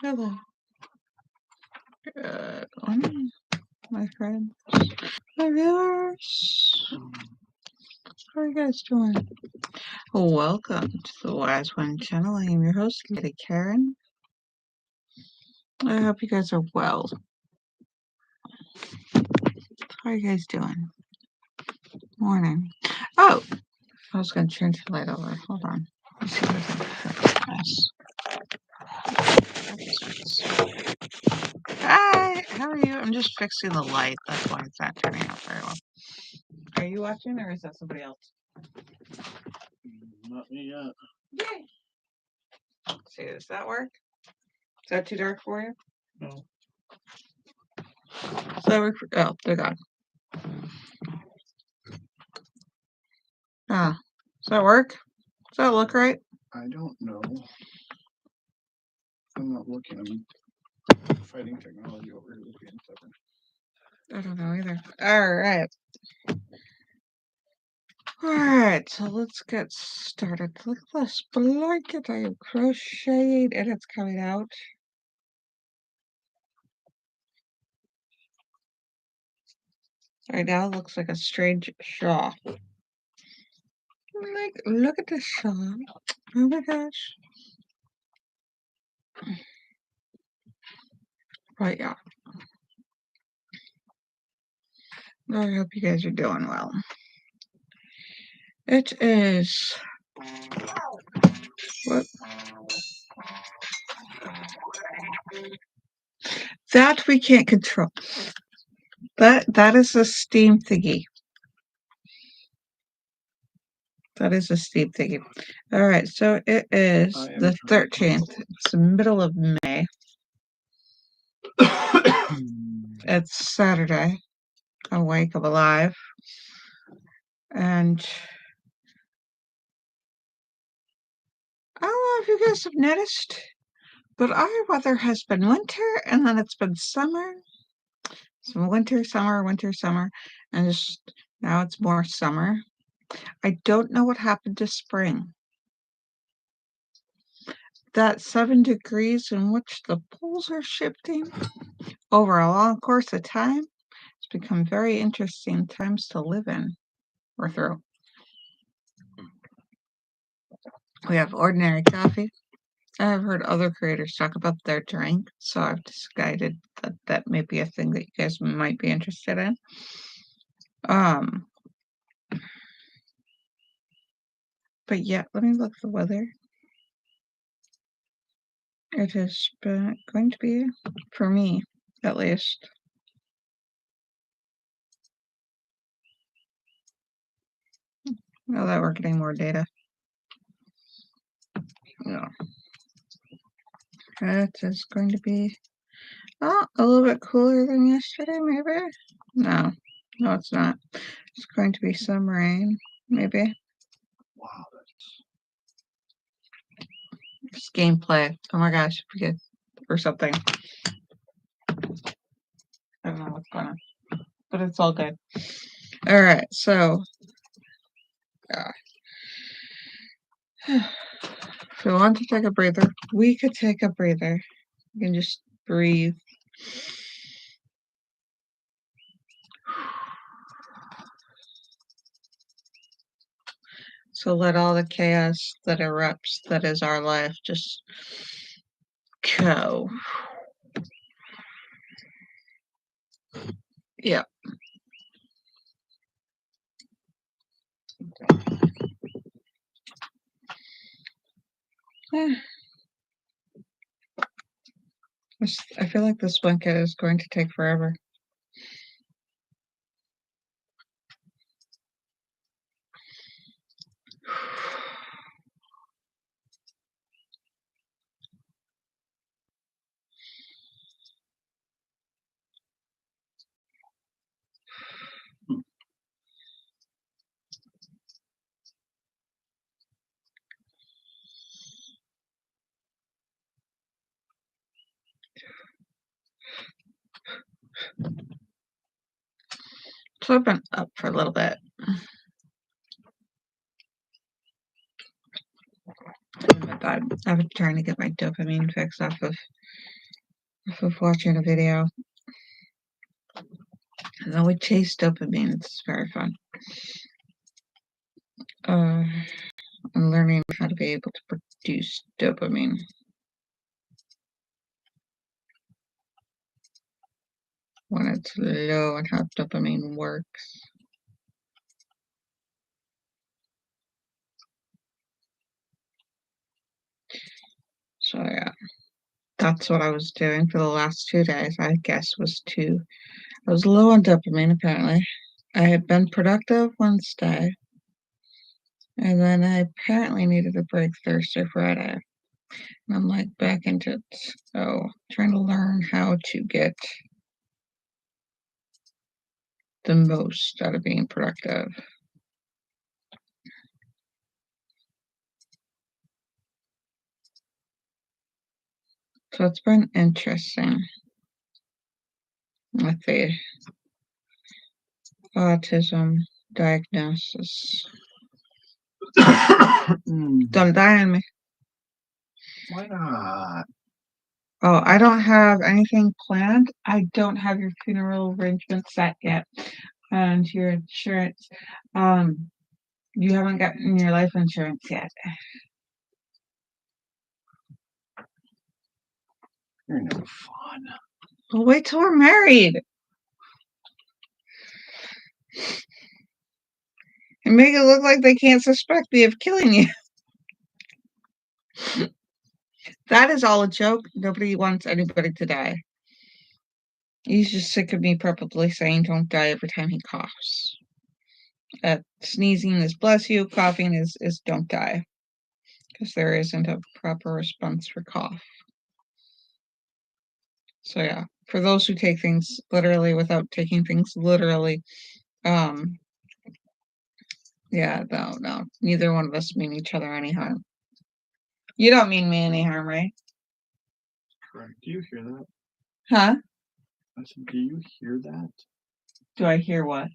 Hello. Good morning, my friends. My viewers. How are you guys doing? Welcome to the Wise One channel. I am your host, Lady Caren. I hope you guys are well. How are you guys doing? Morning. Oh, I was going to change the light over. Hold on. Let's see if I can fix this. Hi, how are you? I'm just fixing the light. That's why it's not turning out very well. Are you watching or is that somebody else? Not me yet. Yay. See, does that work? Is that too dark for you? No. Does that work for, oh, they're gone. Ah, does that work? Does that look right? I don't know. I'm not looking. I'm fighting technology over here with being stubborn. I don't know either. Alright. Alright, so let's get started. Look at this blanket I have crocheted and it's coming out. Right now it looks like a strange shawl. Like, look at this shawl. Oh my gosh. But yeah. I hope you guys are doing well. It is what? That we can't control. That is a steam thingy. That is a steam thingy. All right, so it is the 13th. It's the middle of May. It's Saturday. Awake, I'm alive. And I don't know if you guys have noticed, but our weather has been winter and then it's been summer. So winter, summer, and just now it's more summer. I don't know what happened to spring. That 7 degrees in which the poles are shifting over a long course of time, it's become very interesting times to live in or through. We have ordinary coffee. I've heard other creators talk about their drink, so I've decided that that may be a thing that you guys might be interested in. But yeah, let me look at the weather. It is going to be, for me at least, now that we're getting more data. Yeah. It is going to be a little bit cooler than yesterday, maybe? No, it's not. It's going to be some rain, maybe. Wow, It's gameplay. Oh my gosh, forget or something. I don't know what's going on, but it's all good. All right, so if we want to take a breather, we could take a breather. You can just breathe. So let all the chaos that erupts, that is our life, just go. Yeah. I feel like this blanket is going to take forever. So I've been up for a little bit. I've been trying to get my dopamine fix off of of watching a video. And then we chase dopamine. It's very fun. And learning how to be able to produce dopamine. When it's low and how dopamine works. So yeah, that's what I was doing for the last 2 days. I guess I was low on dopamine apparently. I had been productive Wednesday, and then I apparently needed a break Thursday, Friday. And I'm like back into it. So trying to learn how to get the most out of being productive. So it's been interesting with the autism diagnosis. Don't die on me. Why not? Oh, I don't have anything planned. I don't have your funeral arrangement set yet. And your insurance. You haven't gotten your life insurance yet. You're no fun. Well, wait till we're married. And make it look like they can't suspect me of killing you. That is all a joke. Nobody wants anybody to die. He's just sick of me purposely saying don't die every time he coughs. Sneezing is bless you, coughing is don't die. Because there isn't a proper response for cough. So yeah, for those who take things literally without taking things literally, yeah, no, neither one of us mean each other any harm. You don't mean me any harm, right? Correct. Do you hear that? Huh? I said, do you hear that? Do I hear what?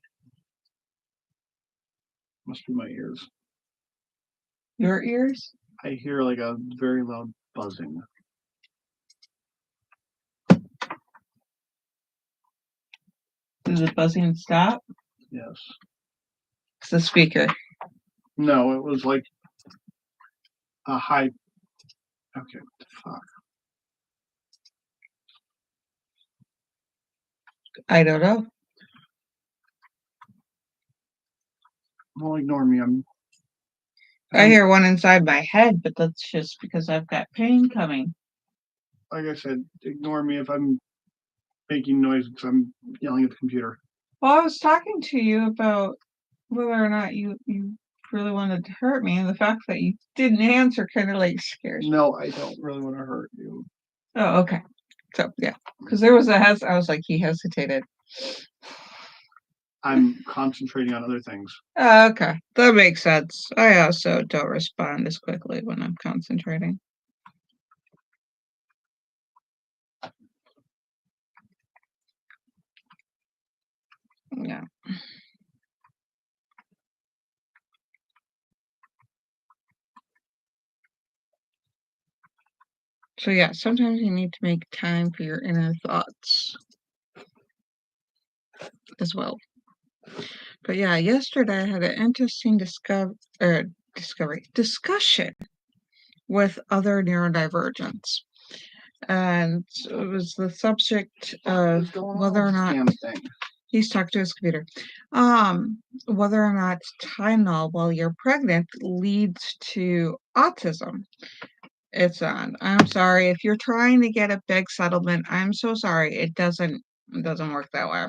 Must be my ears. Your ears? I hear like a very loud buzzing. Does the buzzing stop? Yes. It's the speaker. No, it was like a high. Okay, what the fuck? I don't know. Well, ignore me. I hear one inside my head, but that's just because I've got pain coming. Like I said, ignore me if I'm making noise because I'm yelling at the computer. Well, I was talking to you about whether or not you really wanted to hurt me, and the fact that you didn't answer kind of like scares me. No, I don't really want to hurt you. Oh, okay. So yeah, because there was I was like, he hesitated. I'm concentrating on other things. Okay, that makes sense. I also don't respond as quickly when I'm concentrating. Yeah. So yeah, sometimes you need to make time for your inner thoughts as well. But yeah, yesterday I had an interesting discussion with other neurodivergents. And it was the subject of whether or not he's talking to his computer. Whether or not Tylenol while you're pregnant leads to autism. It's on. I'm sorry if you're trying to get a big settlement. I'm so sorry. It doesn't work that way.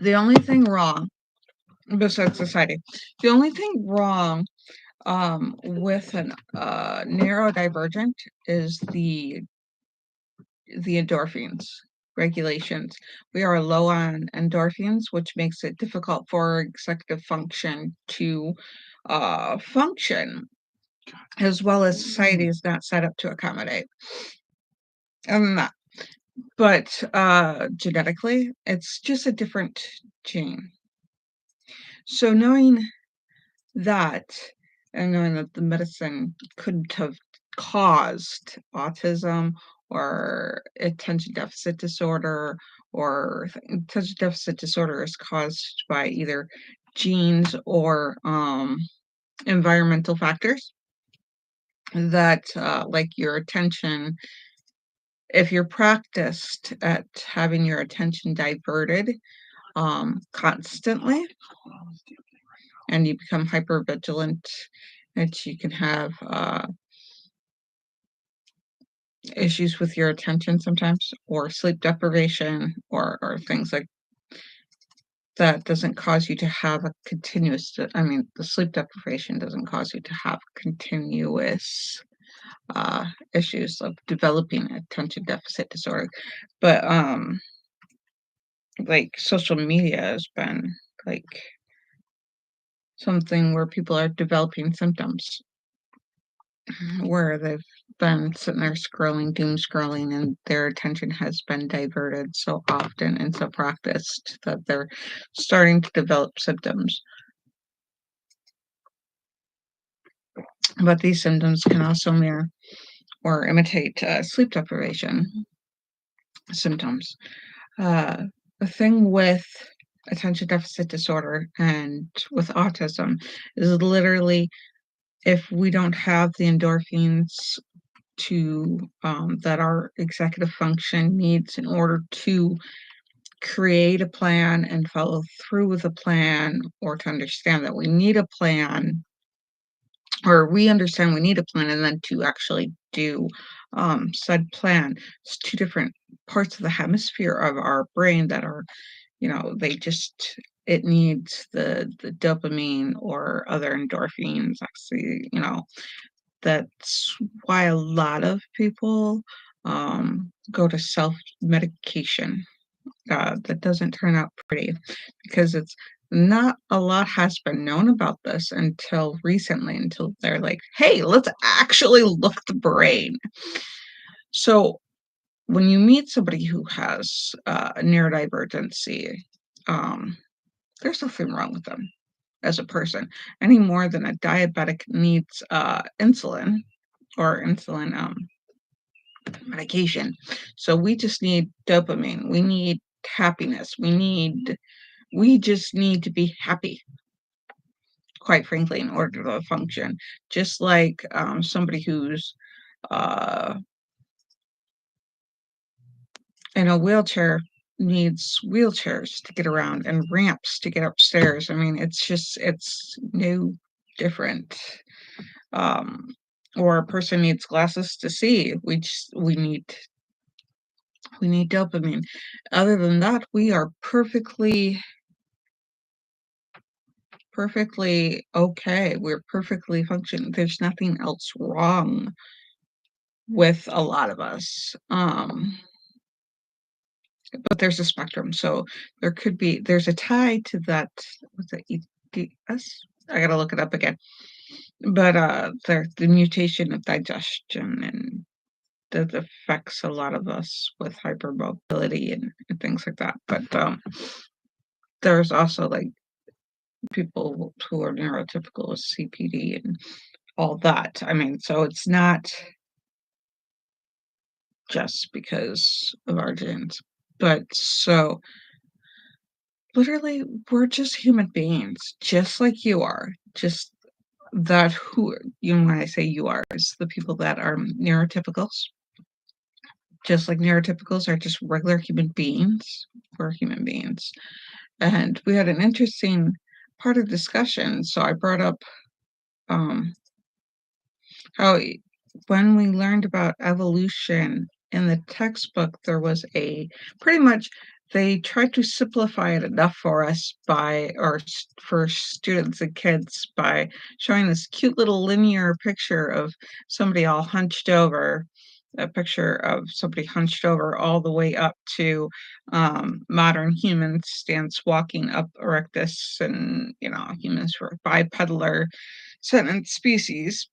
The only thing wrong, besides society, the only thing wrong with an neurodivergent is the endorphins regulations. We are low on endorphins, which makes it difficult for executive function to function, as well as society is not set up to accommodate. That. But genetically, it's just a different gene. So knowing that, and knowing that the medicine couldn't have caused autism or attention deficit disorder, or attention deficit disorder is caused by either genes or environmental factors that, like your attention, if you're practiced at having your attention diverted constantly, and you become hypervigilant, that you can have issues with your attention sometimes, or sleep deprivation, or things like that. Doesn't cause you to have a continuous, I mean, the sleep deprivation doesn't cause you to have continuous issues of developing attention deficit disorder. But like social media has been like something where people are developing symptoms where they've been sitting there scrolling, doom scrolling, and their attention has been diverted so often and so practiced that they're starting to develop symptoms. But these symptoms can also mirror or imitate sleep deprivation symptoms. The thing with attention deficit disorder and with autism is literally if we don't have the endorphins to that our executive function needs in order to create a plan and follow through with a plan, or to understand that we need a plan, or we understand we need a plan, and then to actually do said plan. It's two different parts of the hemisphere of our brain that are, they just, it needs the dopamine or other endorphins, actually, that's why a lot of people go to self-medication. That doesn't turn out pretty, because it's not a lot has been known about this until recently, until they're like, hey, let's actually look at the brain. So when you meet somebody who has a neurodivergency, there's nothing wrong with them as a person, any more than a diabetic needs insulin or insulin medication. So we just need dopamine. We need happiness. We just need to be happy, quite frankly, in order to function. Just like somebody who's uh, in a wheelchair needs wheelchairs to get around and ramps to get upstairs. I mean, it's no different. Um, or a person needs glasses to see. We need dopamine. Other than that, we are perfectly okay. We're perfectly functioning. There's nothing else wrong with a lot of us. But there's a spectrum. So there's a tie to that. What's it? EDS? I gotta look it up again. But the mutation of digestion, and that affects a lot of us with hypermobility and things like that. But there's also like people who are neurotypical with CPD and all that. I mean, so it's not just because of our genes. But so literally, we're just human beings, just like you are. Just that who you know, when I say you are, is the people that are neurotypicals. Just like neurotypicals are just regular human beings. We're human beings. And we had an interesting part of discussion. So I brought up how when we learned about evolution in the textbook, there was pretty much they tried to simplify it enough for us for students and kids by showing this cute little linear picture of somebody all hunched over, a picture of somebody hunched over all the way up to modern humans stance walking up erectus, and humans were bipedaler sentient species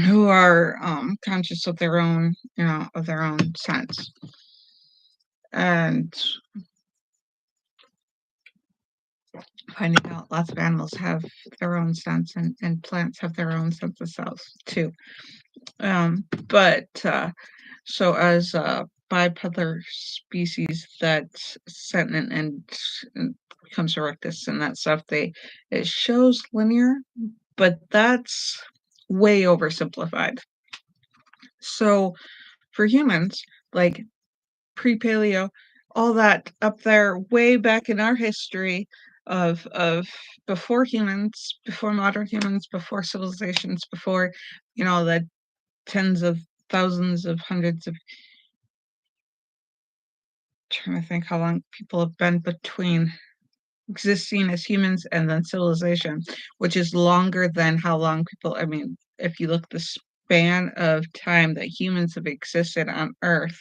who are conscious of their own, sense. And finding out lots of animals have their own sense, and plants have their own sense of self too. But so as a bipedal species that's sentient and becomes erectus and that stuff, it shows linear, but that's way oversimplified. So for humans, like pre-paleo, all that up there way back in our history of before humans, before modern humans, before civilizations, before, the tens of thousands of hundreds of, trying to think how long people have been between existing as humans and then civilization, which is longer than how long people, I mean, if you look the span of time that humans have existed on Earth,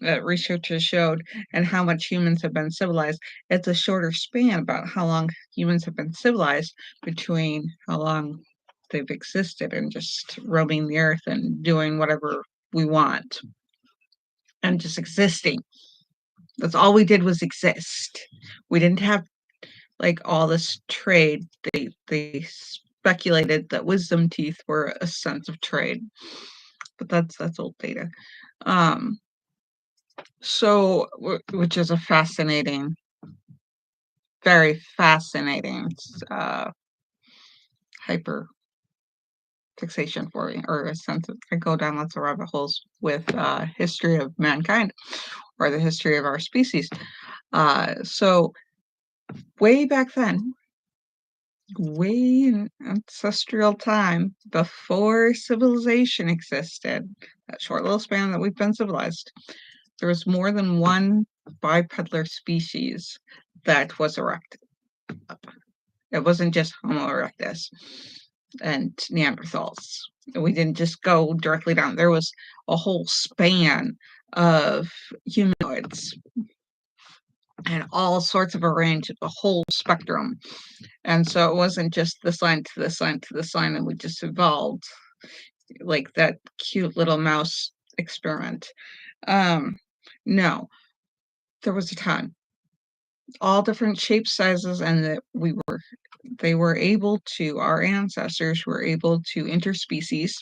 that research has showed, and how much humans have been civilized, it's a shorter span about how long humans have been civilized between how long they've existed and just roaming the earth and doing whatever we want and just existing. That's all we did was exist. We didn't have like all this trade. They speculated that wisdom teeth were a sense of trade, but that's old data. Um, so which is a fascinating, very fascinating hyper fixation for me, or a sense of, I go down lots of rabbit holes with history of mankind or the history of our species. So way back then, way in ancestral time, before civilization existed, that short little span that we've been civilized, there was more than one bipedal species that was erected. It wasn't just Homo erectus and Neanderthals. We didn't just go directly down. There was a whole span of humanoids and all sorts of a range, the whole spectrum. And so it wasn't just this line to this line to this line, and we just evolved like that cute little mouse experiment. No, there was a ton, all different shapes, sizes, and that they were able to, our ancestors were able to interspecies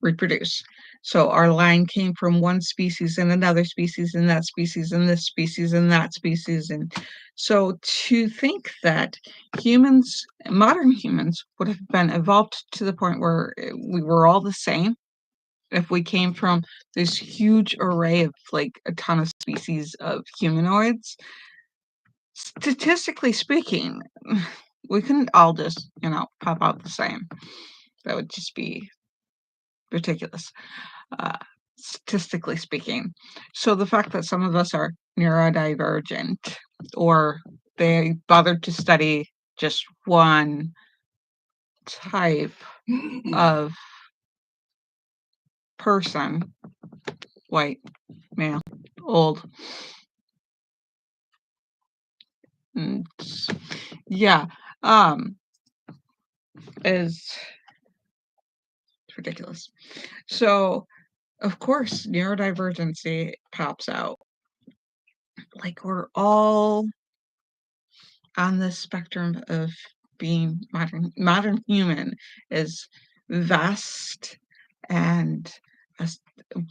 reproduce. So our line came from one species and another species and that species and this species and that species. And so to think that humans, modern humans, would have been evolved to the point where we were all the same if we came from this huge array of like a ton of species of humanoids, statistically speaking, we couldn't all just, pop out the same. That would just be ridiculous, uh, statistically speaking. So the fact that some of us are neurodivergent, or they bothered to study just one type of person, white, male, old, yeah, is ridiculous. So of course, neurodivergency pops out. Like we're all on the spectrum of being modern. Modern human is vast and a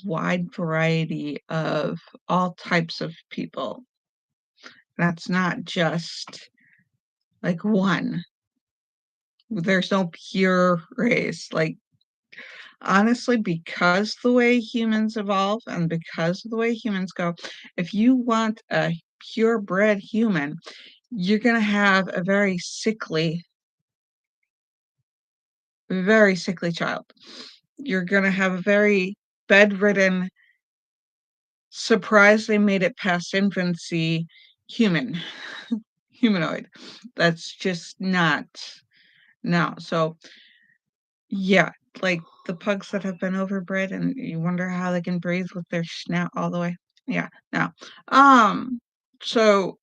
wide variety of all types of people. That's not just like one. There's no pure race. Like honestly, because the way humans evolve and because of the way humans go, if you want a purebred human, you're going to have a very sickly child. You're going to have a very bedridden, surprised they made it past infancy humanoid. That's just not, no. So yeah, like the pugs that have been overbred and you wonder how they can breathe with their snout all the way. Yeah, no. So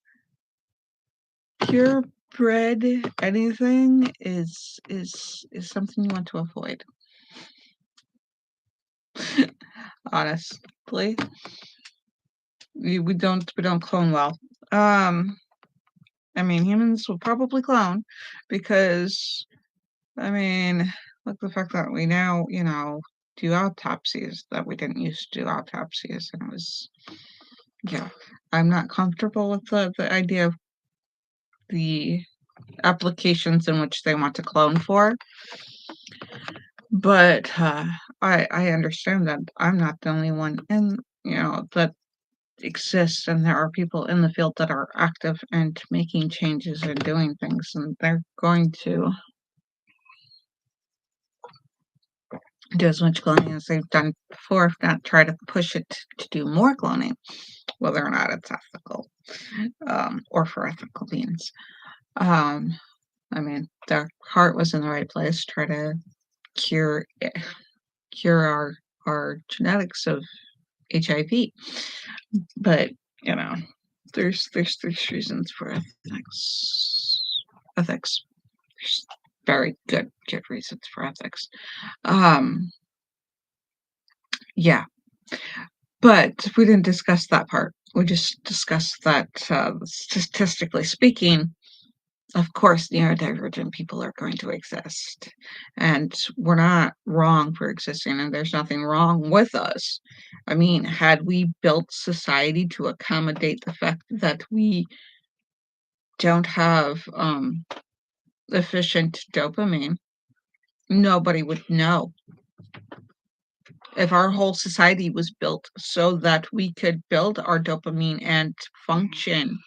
purebred anything is something you want to avoid. Honestly, we don't clone well. I mean, humans will probably clone because, I mean, like the fact that we now, do autopsies that we didn't used to do autopsies, and it was, yeah, I'm not comfortable with the idea of the applications in which they want to clone for, but I understand that I'm not the only one that exists, and there are people in the field that are active and making changes and doing things, and they're going to do as much cloning as they've done before, if not try to push it to do more cloning, whether or not it's ethical, or for ethical means. I mean, their heart was in the right place, try to cure our genetics of HIV, but there's reasons for ethics. There's very good reasons for ethics. Yeah, but we didn't discuss that part. We just discussed that statistically speaking, of course, neurodivergent people are going to exist, and we're not wrong for existing, and there's nothing wrong with us. I mean, had we built society to accommodate the fact that we don't have efficient dopamine, nobody would know. If our whole society was built so that we could build our dopamine and function,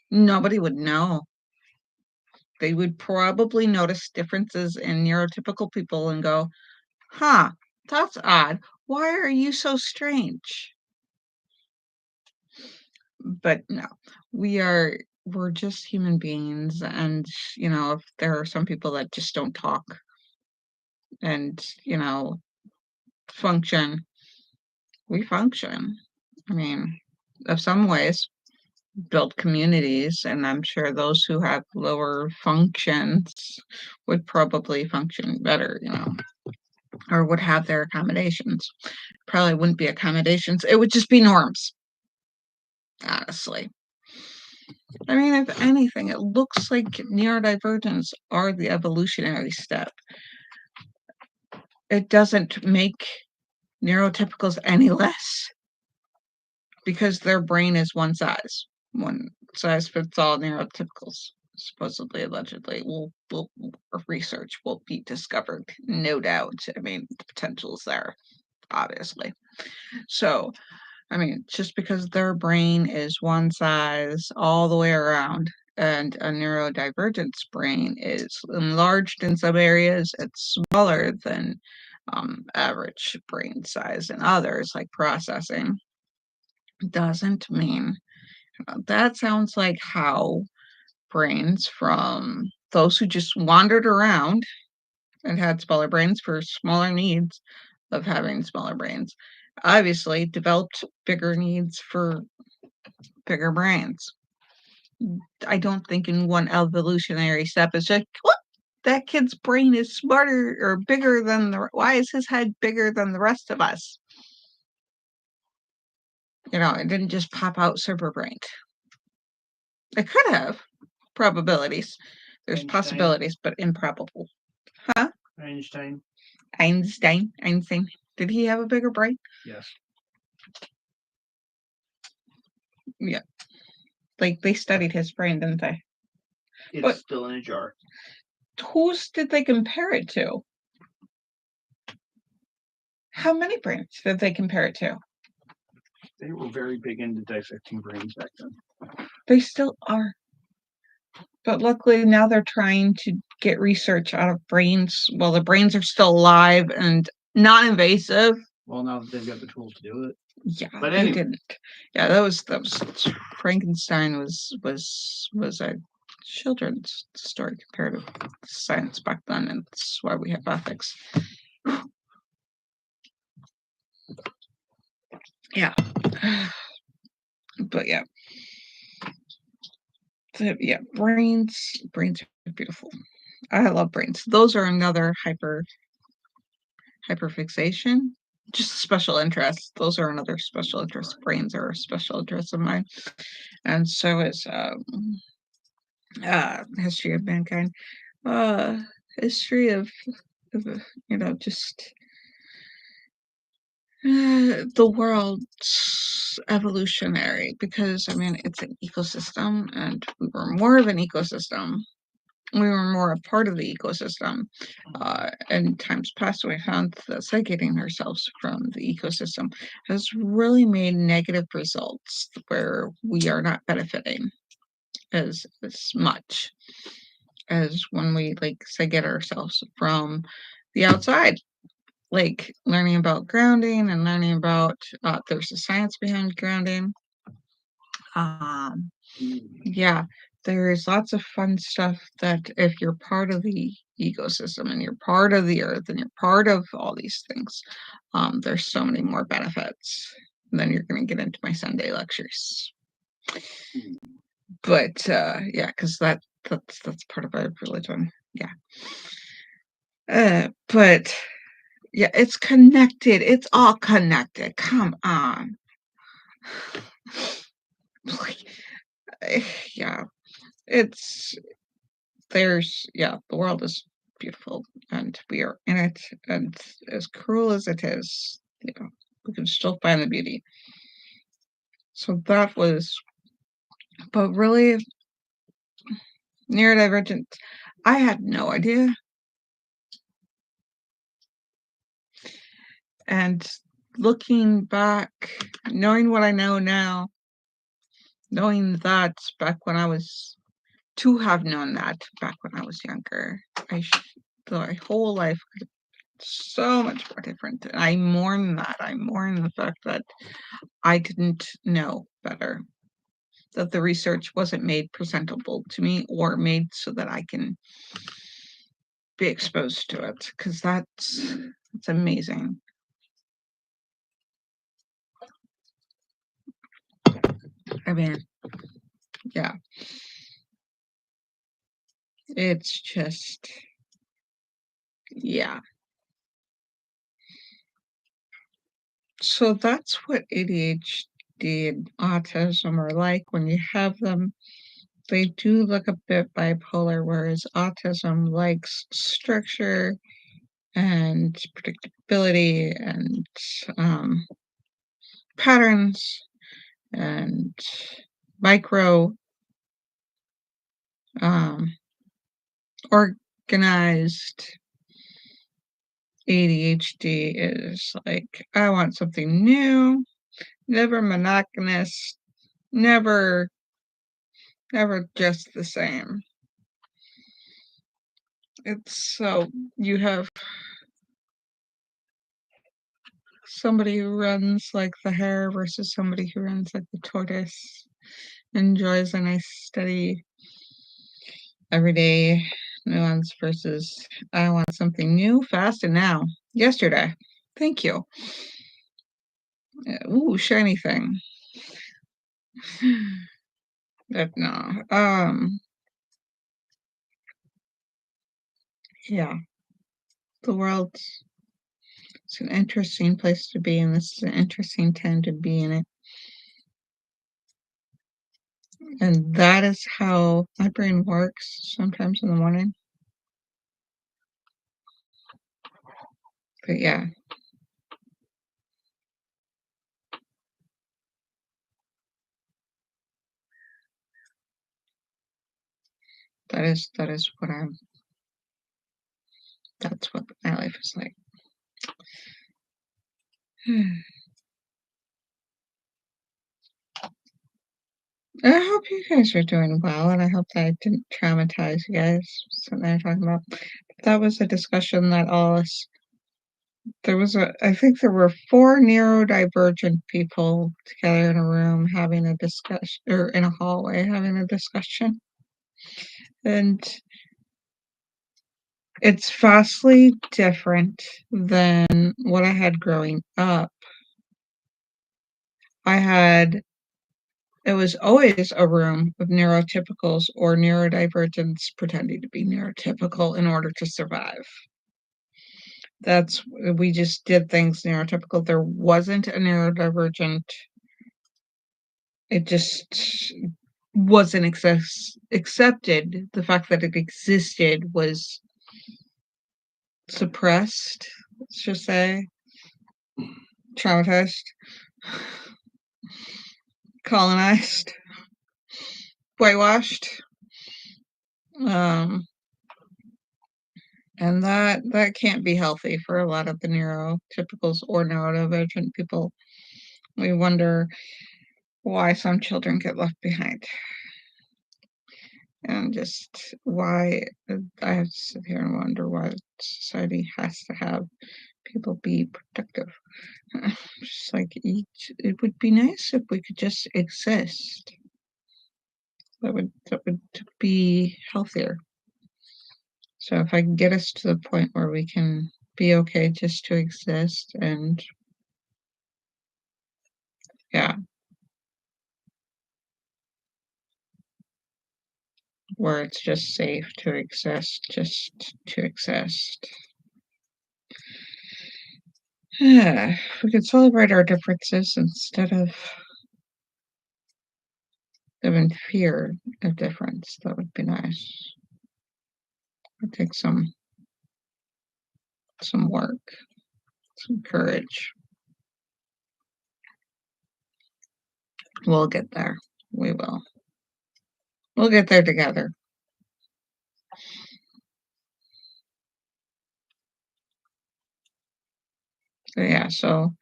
nobody would know. They would probably notice differences in neurotypical people and go, huh, that's odd. Why are you so strange? But no, we're just human beings, and if there are some people that just don't talk and function, we function. I mean, of some ways, build communities, and I'm sure those who have lower functions would probably function better, or would have their accommodations. Probably wouldn't be accommodations, it would just be norms, honestly. I mean, if anything, it looks like neurodivergence are the evolutionary step. It doesn't make neurotypicals any less, because their brain is one size fits all. Neurotypicals, supposedly, allegedly, will research will be discovered, no doubt. I mean, the potential is there, obviously. So, I mean, just because their brain is one size all the way around, and a neurodivergent's brain is enlarged in some areas, it's smaller than average brain size in others, like processing, doesn't mean that sounds like how brains from those who just wandered around and had smaller brains for smaller needs of having smaller brains, obviously developed bigger needs for bigger brains. I don't think in one evolutionary step it's like, what? That kid's brain is smarter or bigger than why is his head bigger than the rest of us? It didn't just pop out super brain. It could have probabilities. There's Einstein. Possibilities, but improbable. Huh? Einstein. Einstein. Did he have a bigger brain? Yes. Yeah. Like, they studied his brain, didn't they? It's still in a jar. Whose did they compare it to? How many brains did they compare it to? They were very big into dissecting brains back then. They still are. But luckily now they're trying to get research out of brains while the brains are still alive and non-invasive. Well, now that they've got the tools to do it. Yeah, but they anyway. didn't. Yeah, that was Frankenstein was a children's story compared to science back then, and that's why we have ethics. Yeah. But yeah. So, yeah, brains are beautiful. I love brains. Those are another hyperfixation. just special interests. Those are another special interest. Brains are a special interest of mine, and so is history of mankind, history of just the world's evolutionary, because I mean it's an ecosystem, and we were more of an ecosystem. We were more a part of the ecosystem. In times past, we found that segregating ourselves from the ecosystem has really made negative results where we are not benefiting as much as when we like segregate ourselves from the outside, like learning about grounding and learning about there's a science behind grounding. Yeah, there's lots of fun stuff that if you're part of the ecosystem and you're part of the earth and you're part of all these things, there's so many more benefits. And then you're going to get into my Sunday lectures. But yeah, because that's part of our religion. Yeah. But yeah, it's connected. It's all connected. Come on. Yeah, it's the world is beautiful and we are in it, and as cruel as it is, we can still find the beauty. So that was, but really neurodivergent, I had no idea. And looking back, knowing what I know now, knowing that back when I was to have known that back when I was younger, my whole life could have so much more different. And I mourn that. I mourn the fact that I didn't know better, that the research wasn't made presentable to me or made so that I can be exposed to it, because it's amazing. I mean, yeah, it's just, yeah. So that's what ADHD and autism are like when you have them. They do look a bit bipolar, whereas autism likes structure and predictability and patterns and micro organized. ADHD is like, I want something new, never monotonous, never just the same. It's so you have somebody who runs like the hare versus somebody who runs like the tortoise, enjoys a nice steady everyday nuance versus I want something new, fast, and now. Yesterday. Thank you. Ooh, shiny thing. But no. Yeah. The world's It's an interesting place to be, and this is an interesting time to be in it. And that is how my brain works sometimes in the morning. But yeah. That is that's what my life is like. I hope you guys are doing well, and I hope that I didn't traumatize you guys sitting there talking about. That was a discussion that I think there were 4 neurodivergent people together in a room having a discussion, or in a hallway having a discussion. And it's vastly different than what I had growing up. It was always a room of neurotypicals or neurodivergents pretending to be neurotypical in order to survive. we just did things neurotypical. There wasn't a neurodivergent. It just wasn't accepted. The fact that it existed was suppressed, let's just say, traumatized, colonized, whitewashed. Um, and that can't be healthy for a lot of the neurotypicals or neurodivergent people. We wonder why some children get left behind. And just why I have to sit here and wonder why society has to have people be protective. Just like it would be nice if we could just exist. That would be healthier. So if I can get us to the point where we can be okay just to exist, and yeah, where it's just safe to exist, just to exist. If we could celebrate our differences instead of live in fear of difference, that would be nice. It takes some work, some courage. We'll get there. We will. We'll get there together. So yeah, so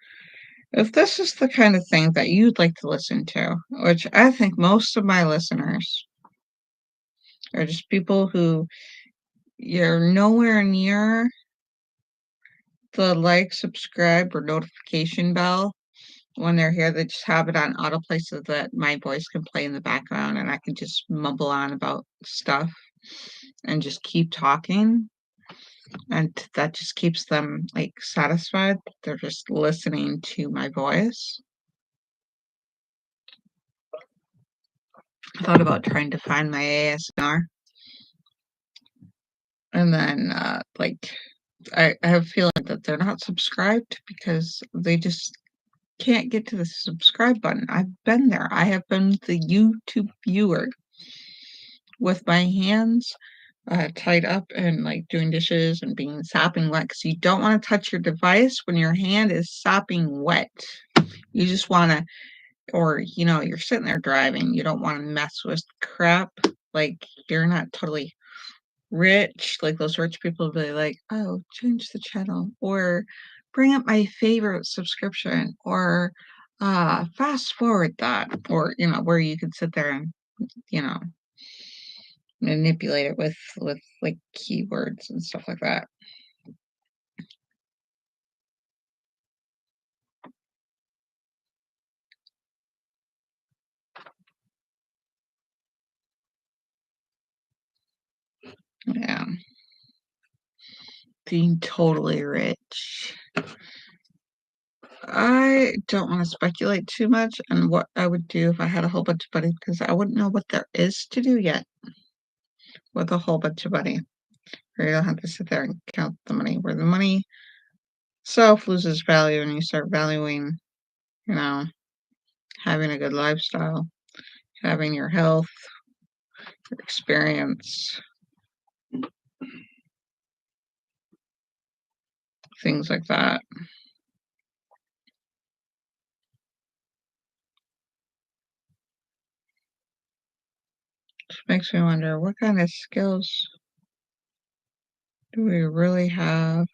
if this is the kind of thing that you'd like to listen to, which I think most of my listeners are just people who you're nowhere near the like, subscribe, or notification bell when they're here. They just have it on autoplay so that my voice can play in the background and I can just mumble on about stuff and just keep talking. And that just keeps them like satisfied. They're just listening to my voice. I thought about trying to find my ASMR. And then, I have a feeling that they're not subscribed because they just can't get to the subscribe button. I've been there. I have been the YouTube viewer with my hands tied up and like doing dishes and being sopping wet because you don't want to touch your device when your hand is sopping wet. You just want to, or you're sitting there driving. You don't want to mess with crap. Like you're not totally rich, like those rich people be like, oh, change the channel, or bring up my favorite subscription, or fast forward that, or where you can sit there and you know manipulate it with like keywords and stuff like that. Yeah, being totally rich. I don't want to speculate too much on what I would do if I had a whole bunch of money because I wouldn't know what there is to do yet with a whole bunch of money. Or you don't have to sit there and count the money. Where the money self loses value and you start valuing, you know, having a good lifestyle, having your health, your experience, things like that. Which makes me wonder what kind of skills do we really have?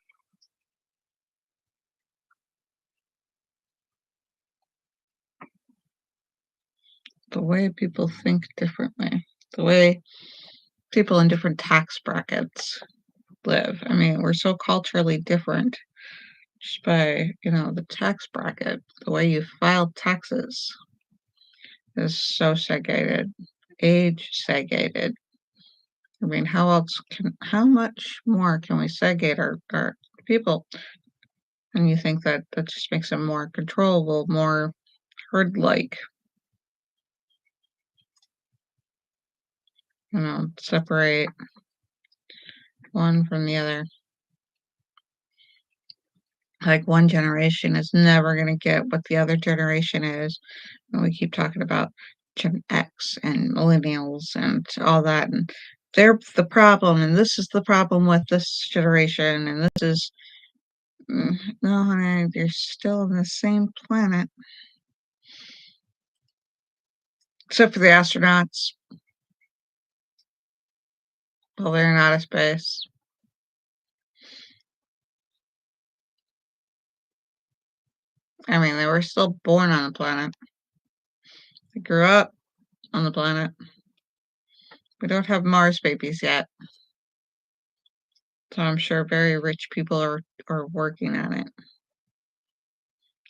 The way people think differently, the way people in different tax brackets live. I mean, we're so culturally different just by, the tax bracket, the way you file taxes is so segregated, age segregated. I mean, how much more can we segregate our people? And you think that just makes them more controllable, more herd-like, separate one from the other. Like, one generation is never gonna get what the other generation is, and we keep talking about Gen X and millennials and all that, and they're the problem, and this is the problem with this generation, and this is no, honey, you're still on the same planet. Except for the astronauts. Well, they're in outer space. I mean, they were still born on the planet. They grew up on the planet. We don't have Mars babies yet. So I'm sure very rich people are working on it.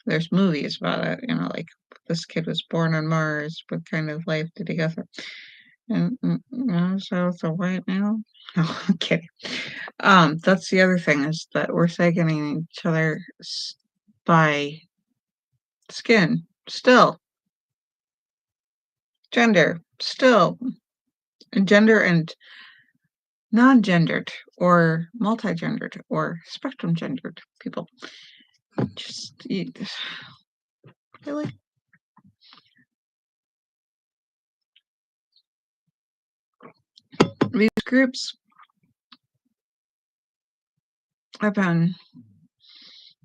There's movies about it, like this kid was born on Mars. What kind of life did he go through? And so it's a white male. No, I'm kidding. That's the other thing is that we're sickening each other by skin. Still, gender. Still, and gender and non-gendered or multi-gendered or spectrum gendered people. Just really. These groups have been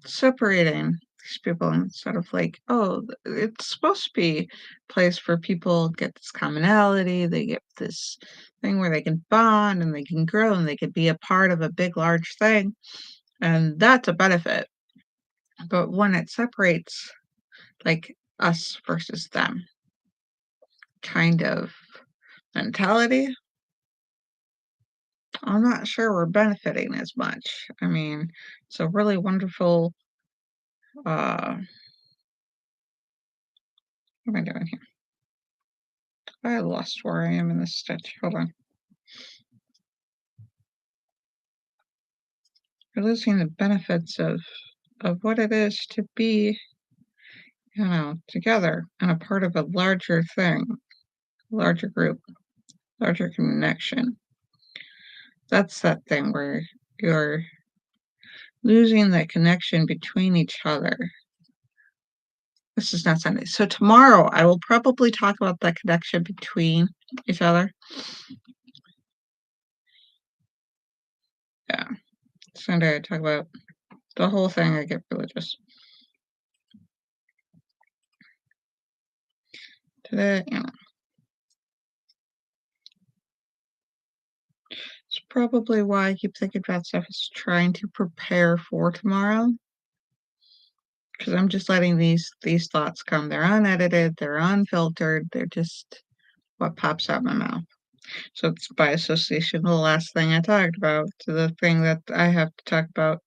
separating these people instead of like, oh, it's supposed to be a place for people get this commonality, they get this thing where they can bond and they can grow and they can be a part of a big, large thing. And that's a benefit. But when it separates like us versus them kind of mentality, I'm not sure we're benefiting as much. I mean, it's a really wonderful, what am I doing here? I lost where I am in this stitch. Hold on. We're losing the benefits of what it is to be, together and a part of a larger thing, larger group, larger connection. That's that thing where you're losing that connection between each other. This is not Sunday. So tomorrow I will probably talk about that connection between each other. Yeah. Sunday I talk about the whole thing. I get religious. Today, it's probably why I keep thinking about stuff is trying to prepare for tomorrow. Because I'm just letting these thoughts come. They're unedited, they're unfiltered, they're just what pops out my mouth. So it's by association the last thing I talked about to the thing that I have to talk about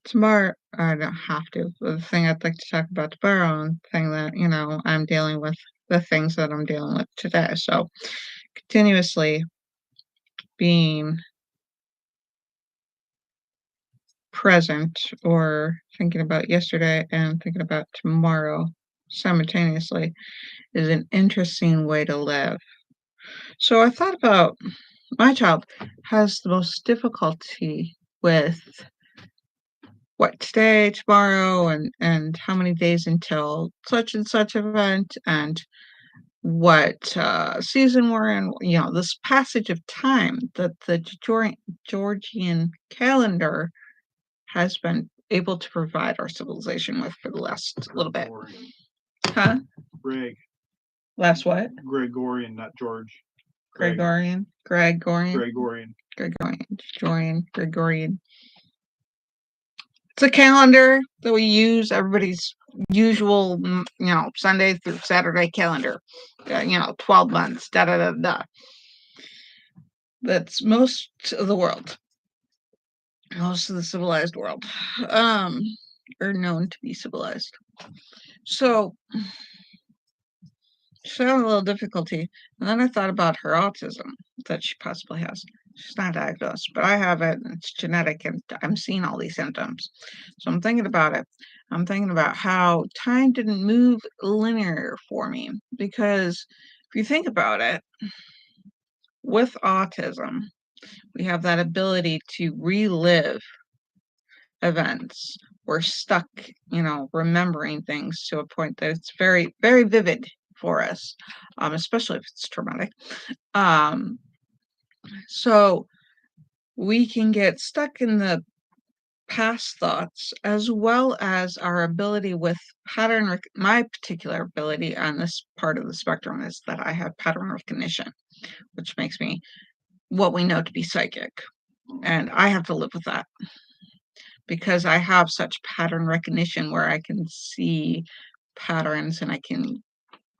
tomorrow. I don't have to, but the thing I'd like to talk about tomorrow and the thing that, I'm dealing with, the things that I'm dealing with today. So continuously being present or thinking about yesterday and thinking about tomorrow simultaneously is an interesting way to live. So I thought about my child has the most difficulty with what today, tomorrow, and how many days until such and such event and what season we're in, this passage of time that the Georgian calendar has been able to provide our civilization with for the last little bit. Huh? Greg. Last what? Gregorian, not George. Gregorian. It's a calendar that we use, everybody's usual, Sunday through Saturday calendar. 12 months, da-da-da-da. That's most of the world. Most of the civilized world. Are known to be civilized. So she had a little difficulty. And then I thought about her autism that she possibly has. She's not diagnosed, but I have it, and it's genetic, and I'm seeing all these symptoms. So I'm thinking about it. I'm thinking about how time didn't move linear for me. Because if you think about it, with autism, we have that ability to relive events we're stuck, remembering things to a point that it's very, very vivid for us, especially if it's traumatic. Um, so we can get stuck in the past thoughts as well as our ability with my particular ability on this part of the spectrum is that I have pattern recognition, which makes me what we know to be psychic. And I have to live with that because I have such pattern recognition where I can see patterns and I can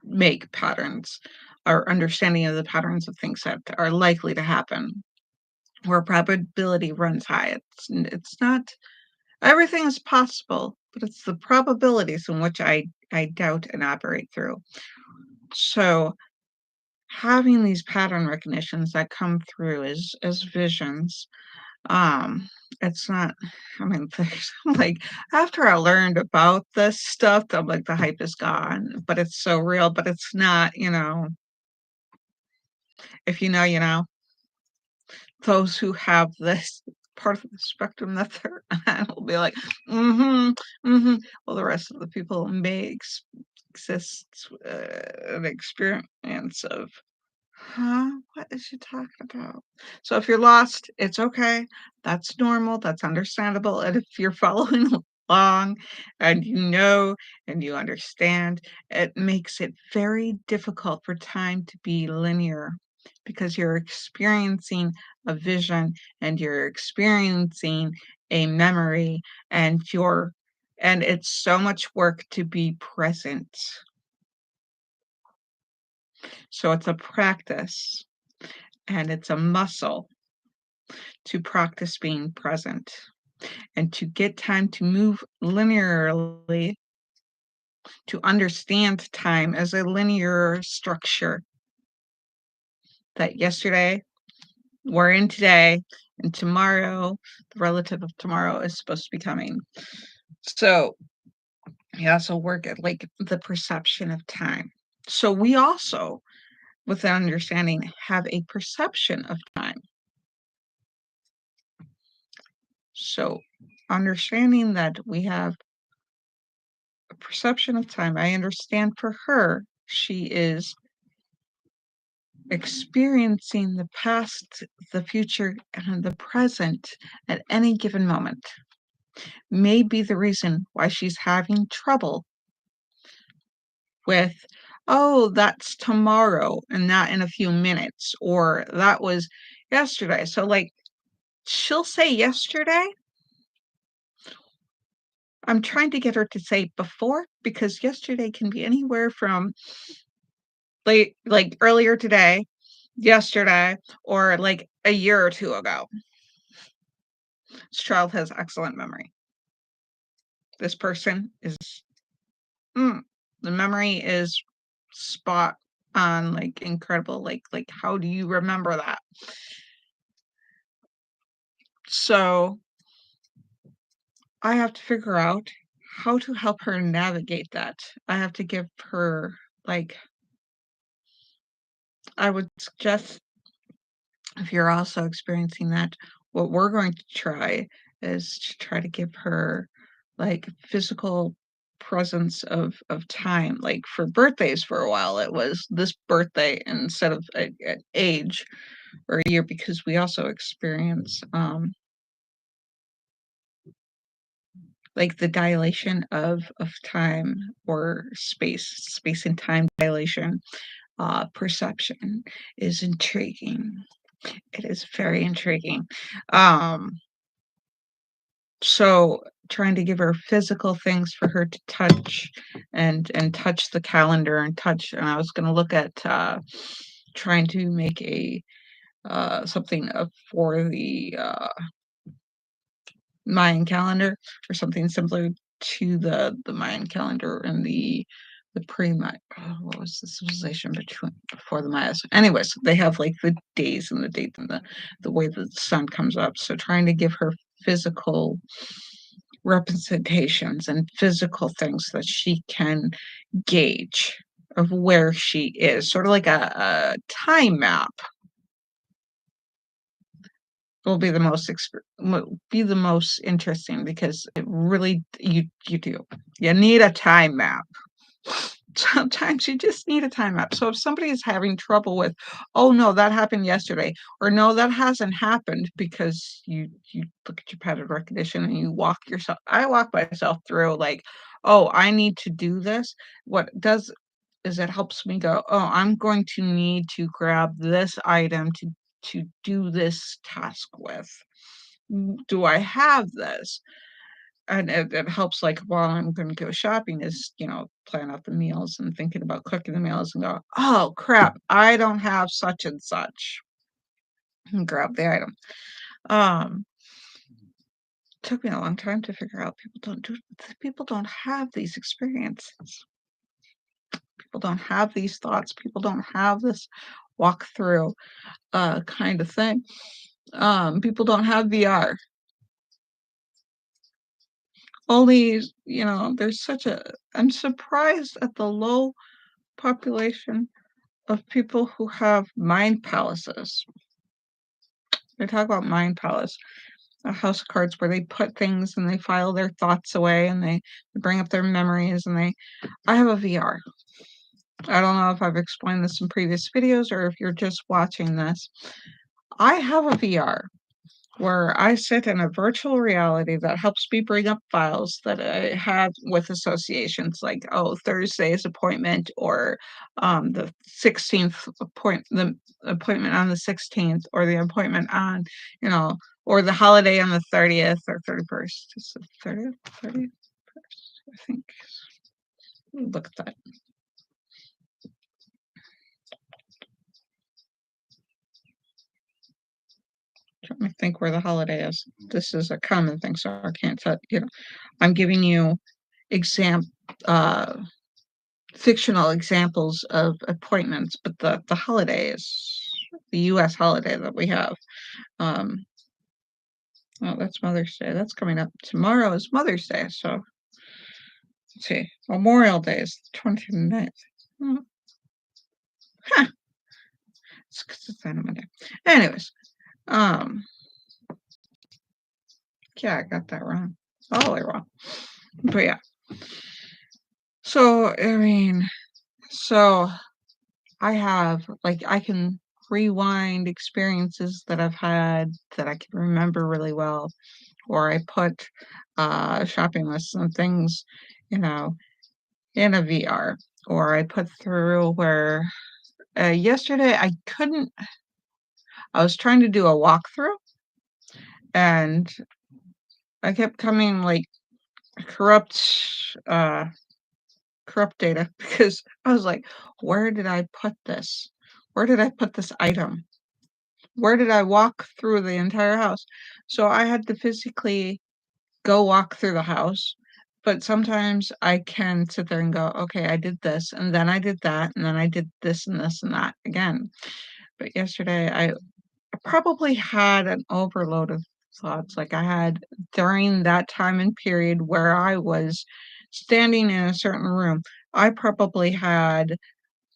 make patterns or understanding of the patterns of things that are likely to happen where probability runs high. It's not everything is possible, but it's the probabilities in which I doubt and operate through. So having these pattern recognitions that come through as visions, um, it's not I mean, there's like after I learned about this stuff, I'm like the hype is gone, but it's so real, but it's not, if you know, you know. Those who have this part of the spectrum that they're on will be like, "Mhm, mhm." Well, the rest of the people may exist, an experience of, "Huh? What is she talking about?" So if you're lost, it's okay. That's normal, that's understandable, and if you're following along and you know and you understand, it makes it very difficult for time to be linear because you're experiencing a vision and you're experiencing a memory and it's so much work to be present. So it's a practice and it's a muscle to practice being present and to get time to move linearly, to understand time as a linear structure that yesterday, we're in today, and tomorrow, the relative of tomorrow is supposed to be coming. So we also work at like the perception of time. So we also, with that understanding, have a perception of time. So understanding that we have a perception of time, I understand for her, she is experiencing the past, the future, and the present at any given moment may be the reason why she's having trouble with, oh, that's tomorrow and not in a few minutes, or that was yesterday. So, like, she'll say yesterday. I'm trying to get her to say before because yesterday can be anywhere from like earlier today, yesterday, or like a year or two ago. This child has excellent memory. This person is, the memory is spot on, like incredible. Like how do you remember that? So I have to figure out how to help her navigate that. I have to give her like I would suggest if you're also experiencing that, what we're going to try is to try to give her like physical presence of time. Like for birthdays for a while, it was this birthday instead of an age or a year because we also experience like the dilation of time or space and time dilation. Perception is intriguing. It is very intriguing. Um, so trying to give her physical things for her to touch and touch the calendar and I was going to look at trying to make a something for the Mayan calendar or something similar to the Mayan calendar and the pre-Maya. What was the civilization before the Mayas? Anyways, they have like the days and the dates and the way the sun comes up. So trying to give her physical representations and physical things that she can gauge of where she is, sort of like a time map. will be the most interesting because it really you do. You need a time map. Sometimes you just need a time map. So if somebody is having trouble with, oh no, that happened yesterday, or no, that hasn't happened because you look at your pattern recognition and you I walk myself through like, oh, I need to do this. What it does is it helps me go, oh, I'm going to need to grab this item to do this task with. Do I have this? And it helps, like, while I'm gonna go shopping is, plan out the meals and thinking about cooking the meals and go, "Oh, crap, I don't have such and such," and grab the item. Um, Took me a long time to figure out people don't have these experiences. People don't have these thoughts. People don't have this walk through, kind of thing. People don't have VR. Only, there's I'm surprised at the low population of people who have mind palaces. They talk about mind palace, a house of cards where they put things and they file their thoughts away and they bring up their memories I have a VR. I don't know if I've explained this in previous videos or if you're just watching this. I have a VR where I sit in a virtual reality that helps me bring up files that I had with associations like, oh, Thursday's appointment or the 16th the appointment on the 16th or the appointment on, or the holiday on the 30th or 31st. Is it 30th? 31st, I think. Look at that. Trying to think where the holiday is. This is a common thing, so I can't tell, I'm giving you uh, fictional examples of appointments, but the holidays, the U.S. holiday that we have. Um, oh, that's Mother's Day. That's coming up. Tomorrow is Mother's Day, so let's see. Memorial Day is the 29th. Hmm. Huh. It's 'cause it's on a Monday. Anyways, um, yeah, I got that wrong. All the way wrong. But yeah. So, so I can rewind experiences that I've had that I can remember really well, or I put shopping lists and things, you know, in a VR, or I put through where yesterday I was trying to do a walkthrough and I kept coming like corrupt, corrupt data because I was like, where did I put this? Where did I put this item? Where did I walk through the entire house? So I had to physically go walk through the house, but sometimes I can sit there and go, "Okay, I did this, and then I did that, and then I did this and that again." But yesterday, I probably had an overload of thoughts, like I had during that time and period where I was standing in a certain room, I probably had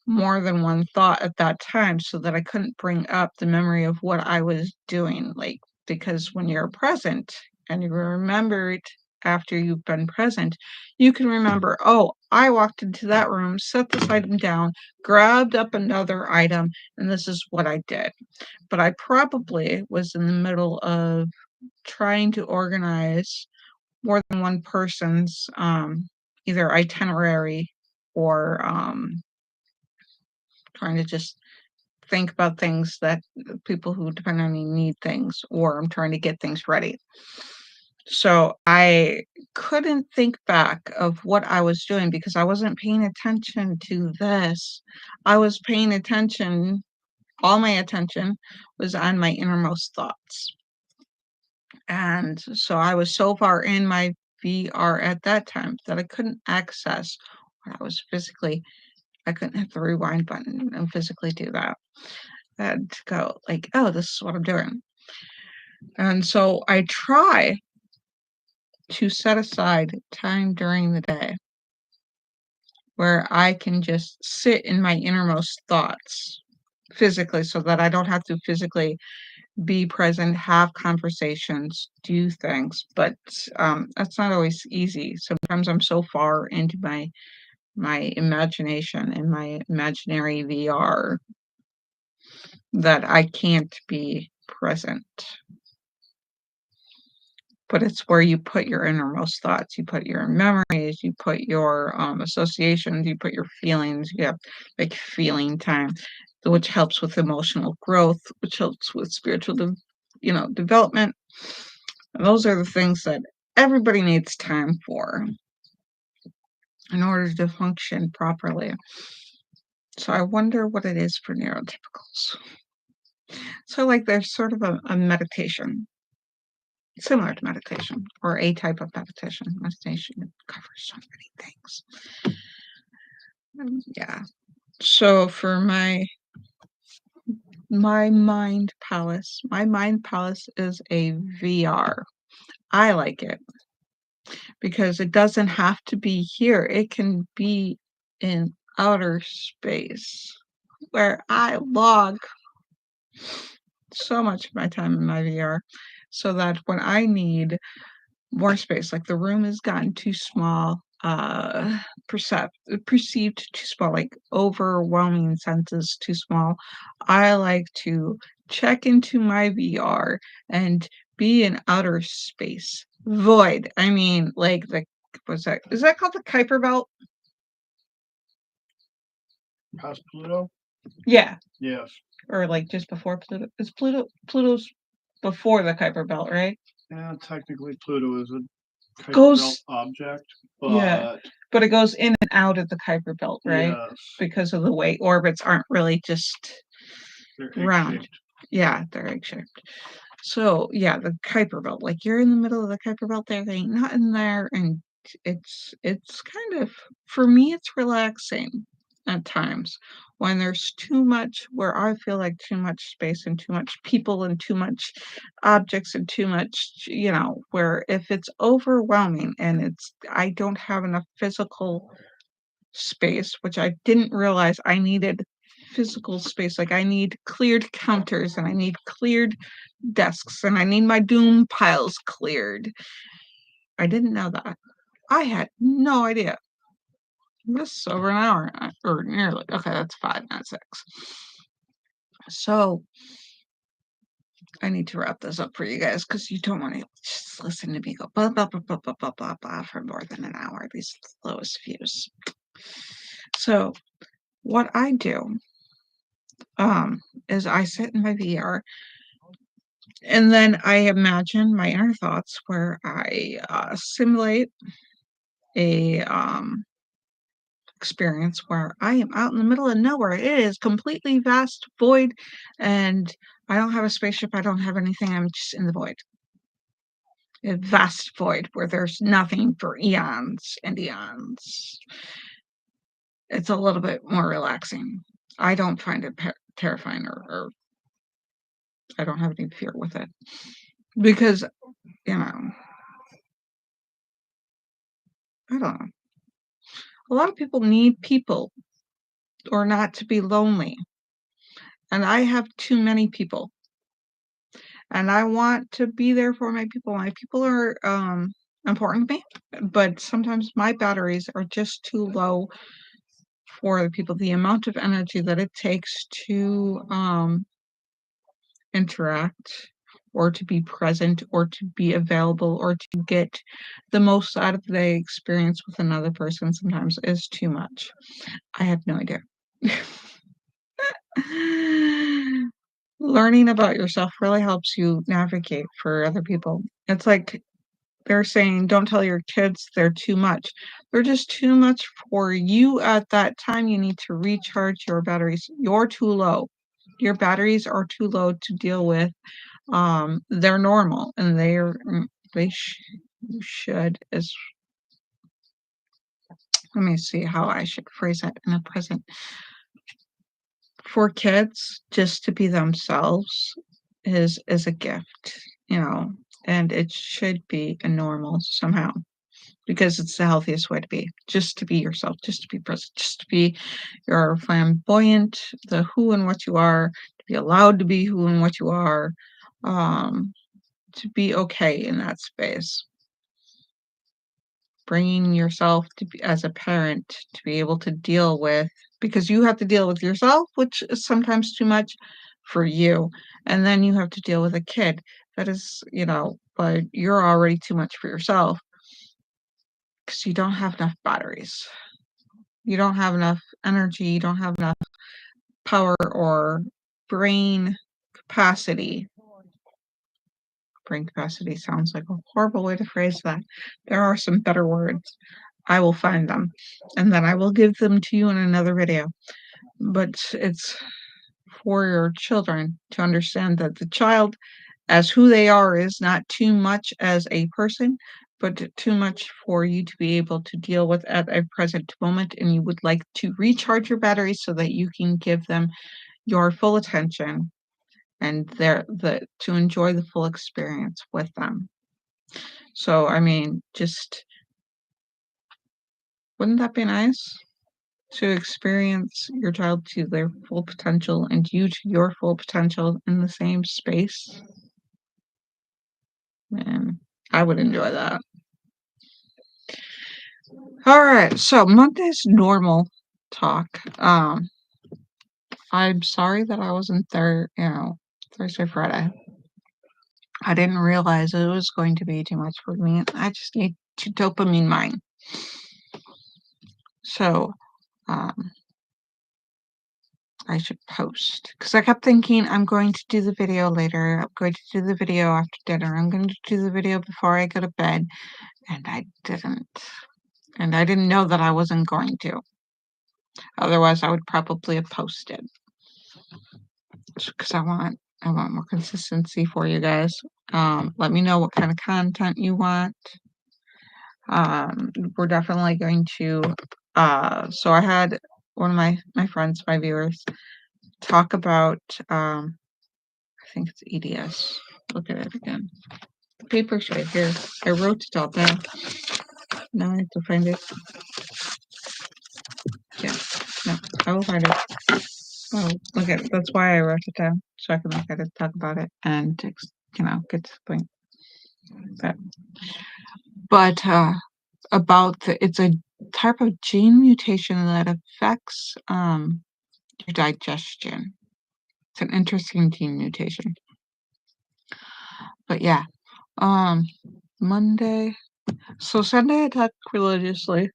more than one thought at that time so that I couldn't bring up the memory of what I was doing, like, because when you're present and you remember it after you've been present, you can remember, "Oh, I walked into that room, set this item down, grabbed up another item, and this is what I did." But I probably was in the middle of trying to organize more than one person's, either itinerary or, trying to just think about things that people who depend on me need things, or I'm trying to get things ready. So I couldn't think back of what I was doing because I wasn't paying attention to this. I was paying attention, all my attention was on my innermost thoughts. And so I was so far in my VR at that time that I couldn't access what I was physically, I couldn't hit the rewind button and physically do that. And go like, "Oh, this is what I'm doing." And so I try to set aside time during the day where I can just sit in my innermost thoughts physically so that I don't have to physically be present, have conversations, do things, but that's not always easy. Sometimes I'm so far into my imagination and my imaginary VR that I can't be present. But it's where you put your innermost thoughts, you put your memories, you put your associations, you put your feelings. You have like feeling time, which helps with emotional growth, which helps with spiritual, development. And those are the things that everybody needs time for in order to function properly. So I wonder what it is for neurotypicals. So like there's sort of a meditation, similar to meditation, or a type of meditation. Meditation covers so many things. Yeah. So for my mind palace is a VR. I like it because it doesn't have to be here. It can be in outer space where I log so much of my time in my VR so that when I need more space, like the room has gotten too small, perceived too small, like overwhelming senses too small. I like to check into my VR and be in outer space. Void. I mean, like what's that? Is that called the Kuiper Belt? Past Pluto? Yeah. Yes. Or like just before Pluto. Is Pluto's before the Kuiper Belt, right? Yeah, technically Pluto is a Kuiper Goes Belt object, yeah, but but it goes in and out of the Kuiper Belt, right? yes, Because of the way orbits aren't really just they're round. egg-shaped. Yeah, they're egg-shaped. So, yeah, the Kuiper Belt, like you're in the middle of the Kuiper Belt, there ain't nothing there, and it's kind of, for me, it's relaxing at times when there's too much, where I feel like too much space and too much people and too much objects and too much, where if it's overwhelming and I don't have enough physical space, which I didn't realize I needed physical space. Like I need cleared counters and I need cleared desks and I need my doom piles cleared. I didn't know that. I had no idea. This is over an hour or nearly. Okay, that's 5, not 6. So I need to wrap this up for you guys because you don't want to just listen to me go blah blah blah blah blah blah blah blah for more than an hour. These lowest views. So what I do is I sit in my VR and then I imagine my inner thoughts where I simulate a experience where I am out in the middle of nowhere. It is completely vast void, and I don't have a spaceship. I don't have anything. I'm just in the void. A vast void where there's nothing for eons and eons. It's a little bit more relaxing. I don't find it terrifying or I don't have any fear with it because, I don't know. A lot of people need people or not to be lonely. And I have too many people. And I want to be there for my people. My people are important to me, but sometimes my batteries are just too low for the people. The amount of energy that it takes to interact or to be present or to be available or to get the most out of the experience with another person sometimes is too much. I have no idea. Learning about yourself really helps you navigate for other people. It's like they're saying, don't tell your kids they're too much. They're just too much for you at that time. You need to recharge your batteries. You're too low. Your batteries are too low to deal with. They're normal and they should as let me see how I should phrase that in the present. For kids, just to be themselves is a gift, and it should be a normal somehow because it's the healthiest way to be. Just to be yourself, just to be present, just to be your flamboyant, the who and what you are, to be allowed to be who and what you are, to be okay in that space. Bringing yourself to be, as a parent, to be able to deal with, because you have to deal with yourself, which is sometimes too much for you, and then you have to deal with a kid that is, but you're already too much for yourself because you don't have enough batteries. You don't have enough energy, you don't have enough power or brain capacity. Brain capacity sounds like a horrible way to phrase that. There are some better words. I will find them, and then I will give them to you in another video. But it's for your children to understand that the child, as who they are, is not too much as a person, but too much for you to be able to deal with at a present moment, and you would like to recharge your batteries so that you can give them your full attention and to enjoy the full experience with them. So, I mean, just wouldn't that be nice to experience your child to their full potential and you to your full potential in the same space? Man, I would enjoy that. All right, so Monday's normal talk. I'm sorry that I wasn't there, Thursday, Friday. I didn't realize it was going to be too much for me. I just need to dopamine mine. So, I should post because I kept thinking I'm going to do the video later. I'm going to do the video after dinner. I'm going to do the video before I go to bed, and I didn't. And I didn't know that I wasn't going to. Otherwise, I would probably have posted because I want more consistency for you guys. Let me know what kind of content you want. We're definitely going to. So I had one of my friends, my viewers, talk about. I think it's EDS. Look at it again. The paper's right here. I wrote it all down. Now I have to find it. Yeah, no, I will find it. Oh, look at it. That's why I wrote it down, so I can look at it, talk about it, and get to the point. But it's a type of gene mutation that affects your digestion. It's an interesting gene mutation. But yeah, Monday. So Sunday I talked religiously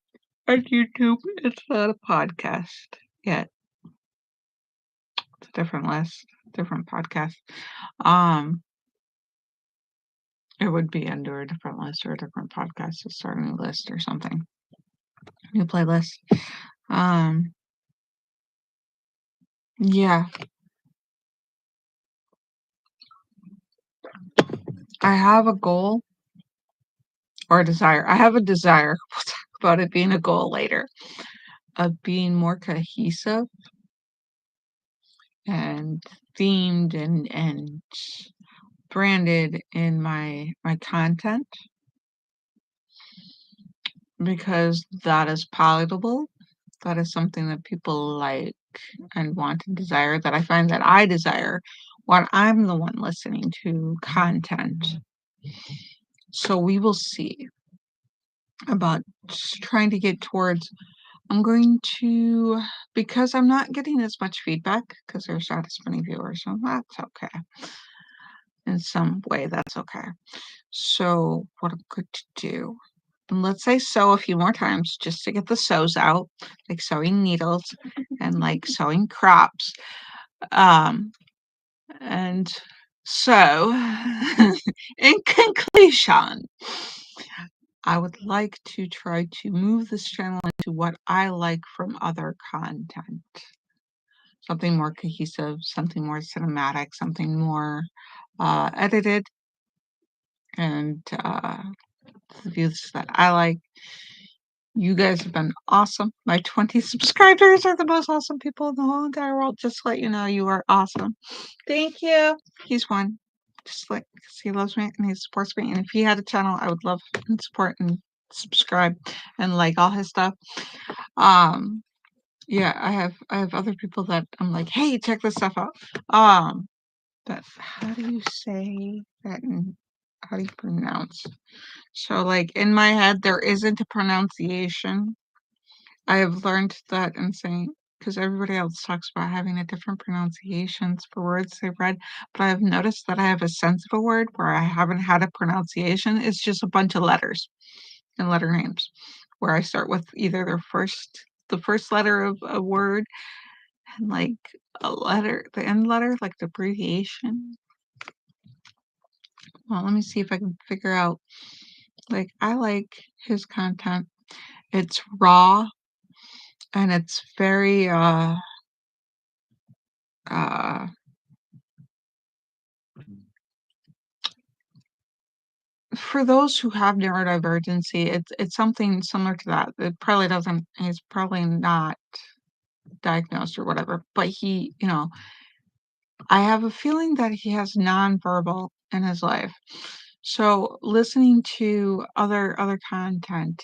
on YouTube. It's not a podcast yet. It's a different list, different podcast. It would be under a different list or a different podcast, a starting list or something. New playlist. Yeah. I have a goal or a desire. I have a desire. We'll talk about it being a goal later. Of being more cohesive and themed and branded in my content, because that is palatable. That is something that people like and want and desire, that I find that I desire when I'm the one listening to content. So we will see about just trying to get towards. I'm going to, because I'm not getting as much feedback because there's not as many viewers, so that's okay. In some way, that's okay. So what I'm going to do, and let's say sew a few more times just to get the sews out, like sewing needles and like sewing crops. And so, in conclusion, I would like to try to move this channel into what I like from other content. Something more cohesive, something more cinematic, something more edited, and the views that I like. You guys have been awesome. My 20 subscribers are the most awesome people in the whole entire world. Just to let you know, you are awesome. Thank you. He's one. Just like, because he loves me and he supports me. And if he had a channel, I would love and support and subscribe and like all his stuff. Yeah, I have other people that I'm like, hey, check this stuff out. but how do you say that? How do you pronounce? So, like, in my head, there isn't a pronunciation. I have learned that in saying, because everybody else talks about having a different pronunciations for words they've read, but I've noticed that I have a sense of a word where I haven't had a pronunciation. It's just a bunch of letters and letter names, where I start with either the first letter of a word and like a letter, the end letter, like the abbreviation. Well, let me see if I can figure out. Like, I like his content. It's raw and it's very uh for those who have neurodivergency, it's something similar to that. It probably doesn't. He's probably not diagnosed or whatever, but he, I have a feeling that he has nonverbal in his life. So listening to other content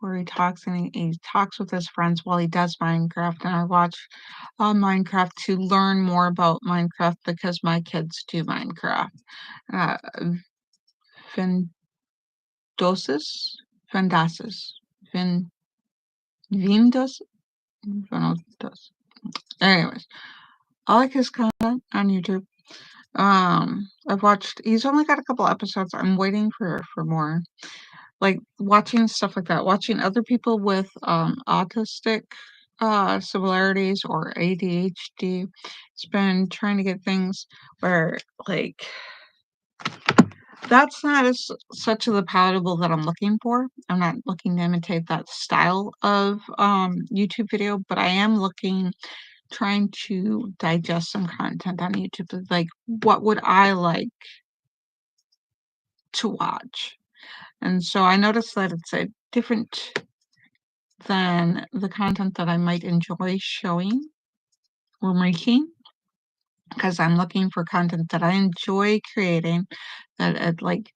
where he talks and he talks with his friends while he does Minecraft, and I watch Minecraft to learn more about Minecraft because my kids do Minecraft. Uh, Vendosis, Vendasis, Vin, Vindos, Vindos. Anyways, I like his content on YouTube. I've watched. He's only got a couple episodes. I'm waiting for more. Like watching stuff like that. Watching other people with autistic similarities or ADHD. It's been trying to get things where like that's not as such of the palatable that I'm looking for. I'm not looking to imitate that style of YouTube video, but I am trying to digest some content on YouTube. Like, what would I like to watch? And so I noticed that it's a different than the content that I might enjoy showing or making, because I'm looking for content that I enjoy creating, that like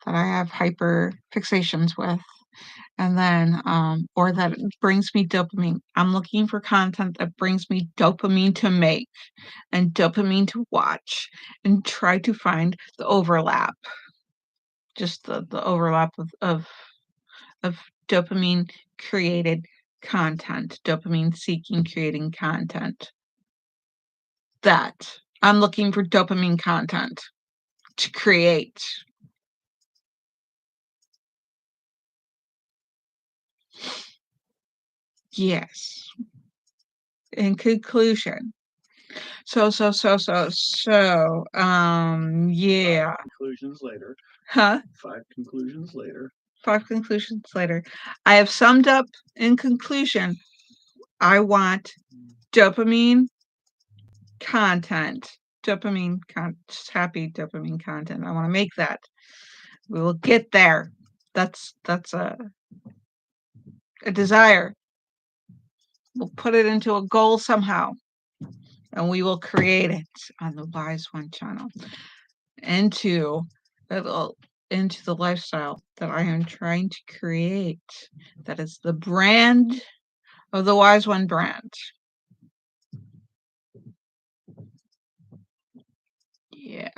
that I have hyper fixations with, and then or that brings me dopamine. I'm looking for content that brings me dopamine to make and dopamine to watch, and try to find the overlap, just the overlap of dopamine created content, dopamine seeking creating content. That I'm looking for dopamine content to create. Yes. In conclusion. Yeah. Conclusions later. Huh? 5 conclusions later. 5 conclusions later. I have summed up in conclusion. I want dopamine content. Just happy dopamine content. I want to make that. We will get there. That's a desire. We'll put it into a goal somehow, and we will create it on the Wise One channel into the lifestyle that I am trying to create. That is the brand of the Wise One brand. Yeah.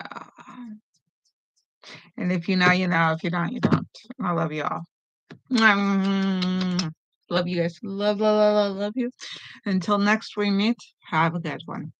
And if you know, you know. If you don't, you don't. I love you all. Love you guys. Love you. Until next we meet, have a good one.